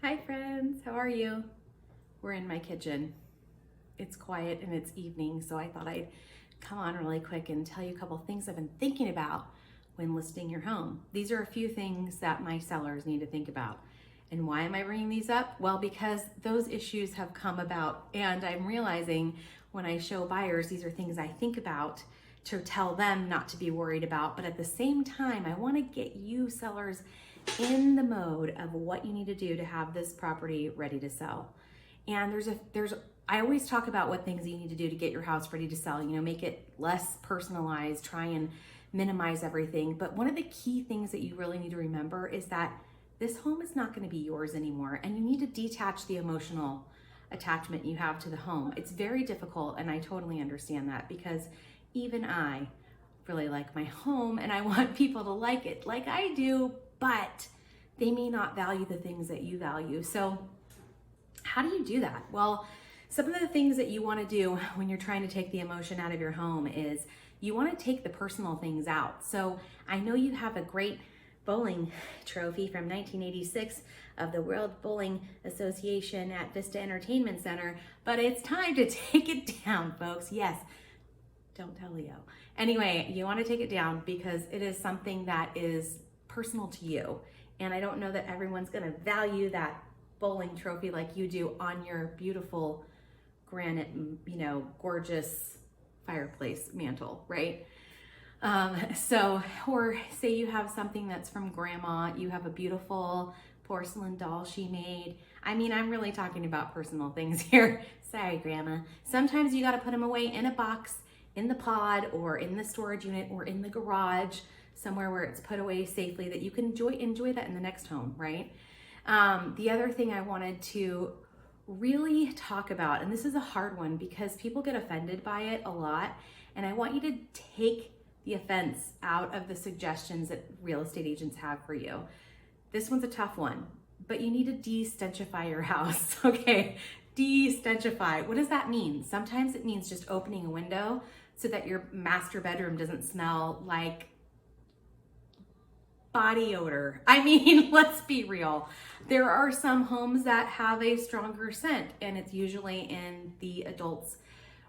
Hi friends, how are you? We're in my kitchen. It's quiet and it's evening, so I thought I'd come on really quick and tell you a couple things I've been thinking about when listing your home. These are a few things that my sellers need to think about. And why am I bringing these up? Well, because those issues have come about and I'm realizing when I show buyers, these are things I think about to tell them not to be worried about. But at the same time, I want to get you sellers in the mode of what you need to do to have this property ready to sell. And I always talk about what things you need to do to get your house ready to sell, make it less personalized, try and minimize everything. But one of the key things that you really need to remember is that this home is not going to be yours anymore, and you need to detach the emotional attachment you have to the home. It's very difficult, and I totally understand that because even I really like my home and I want people to like it like I do, but they may not value the things that you value. So how do you do that? Well, some of the things that you want to do when you're trying to take the emotion out of your home is you want to take the personal things out. So I know you have a great bowling trophy from 1986 of the World Bowling Association at Vista Entertainment Center, but it's time to take it down, folks. Yes, don't tell Leo. Anyway, you want to take it down because it is something that is personal to you. And I don't know that everyone's going to value that bowling trophy like you do on your beautiful granite, gorgeous fireplace mantle, right? Or say you have something that's from grandma, you have a beautiful porcelain doll she made. I'm really talking about personal things here. Sorry, grandma. Sometimes you got to put them away in a box, in the pod, or in the storage unit, or in the garage, somewhere where it's put away safely that you can enjoy that in the next home, right? The other thing I wanted to really talk about, and this is a hard one because people get offended by it a lot, and I want you to take the offense out of the suggestions that real estate agents have for you. This one's a tough one, but you need to de-stenchify your house, okay? De-stenchify. What does that mean? Sometimes it means just opening a window so that your master bedroom doesn't smell like body odor. Let's be real. There are some homes that have a stronger scent, and it's usually in the adults'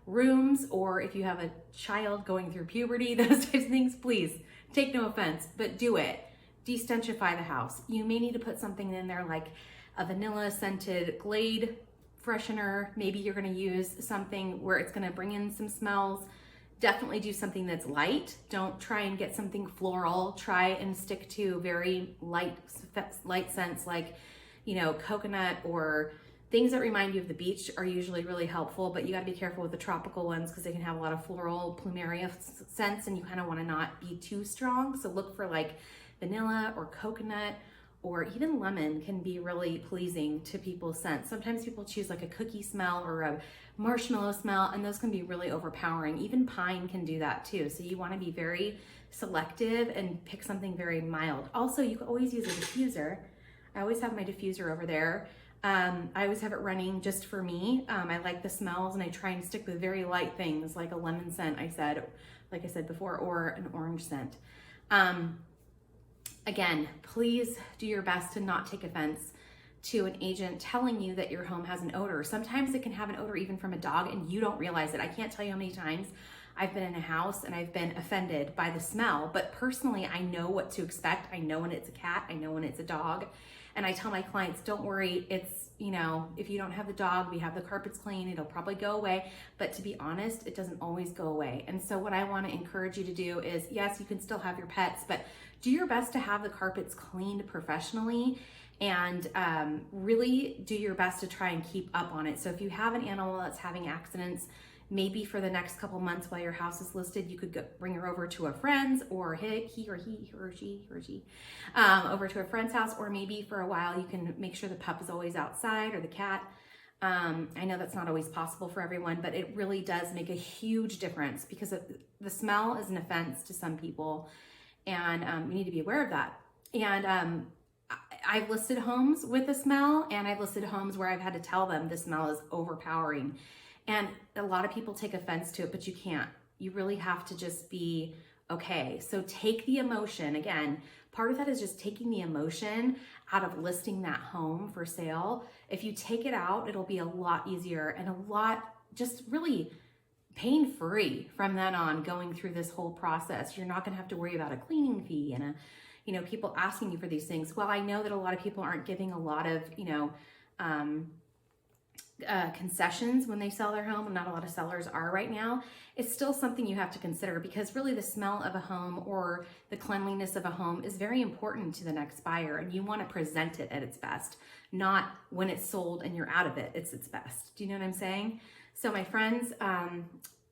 rooms, or if you have a child going through puberty, those types of things. Please take no offense, but do it. De-stenchify the house. You may need to put something in there like a vanilla scented Glade freshener. Maybe you're going to use something where it's going to bring in some smells. Definitely do something that's light. Don't try and get something floral. Try and stick to very light scents like, coconut, or things that remind you of the beach are usually really helpful, but you got to be careful with the tropical ones because they can have a lot of floral plumeria scents, and you kind of want to not be too strong. So look for like vanilla or coconut, or even lemon can be really pleasing to people's scents. Sometimes people choose like a cookie smell or a marshmallow smell, and those can be really overpowering. Even pine can do that too. So you want to be very selective and pick something very mild. Also, you can always use a diffuser. I always have my diffuser over there. I always have it running just for me. I like the smells, and I try and stick with very light things like a lemon scent, like I said before, or an orange scent. Again, please do your best to not take offense to an agent telling you that your home has an odor. Sometimes it can have an odor even from a dog and you don't realize it. I can't tell you how many times I've been in a house and I've been offended by the smell, but personally I know what to expect. I know when it's a cat, I know when it's a dog. And I tell my clients, don't worry, it's, if you don't have the dog, we have the carpets clean, it'll probably go away. But to be honest, it doesn't always go away. And so what I want to encourage you to do is, yes, you can still have your pets, but do your best to have the carpets cleaned professionally, and really do your best to try and keep up on it. So if you have an animal that's having accidents, maybe for the next couple months while your house is listed, you could bring her over to a friend's, or he or she, over to a friend's house, or maybe for a while you can make sure the pup is always outside, or the cat. I know that's not always possible for everyone, but it really does make a huge difference because the smell is an offense to some people, and you need to be aware of that. And I've listed homes with a smell, and I've listed homes where I've had to tell them the smell is overpowering. And a lot of people take offense to it, but you can't. You really have to just be okay. So take the emotion. Again, Part of that is just taking the emotion out of listing that home for sale. If you take it out, it'll be a lot easier and a lot just really pain-free from then on going through this whole process. You're not going to have to worry about a cleaning fee and people asking you for these things. Well, I know that a lot of people aren't giving a lot of, concessions when they sell their home, and not a lot of sellers are right now. It's still something you have to consider, because really the smell of a home or the cleanliness of a home is very important to the next buyer, and you want to present it at its best, not when it's sold and you're out of it, it's its best. Do you know what I'm saying? So my friends,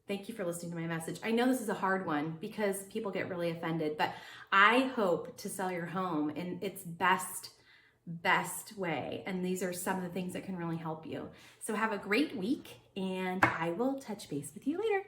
thank you for listening to my message. I know this is a hard one because people get really offended, but I hope to sell your home in its best way. And these are some of the things that can really help you. So have a great week, and I will touch base with you later.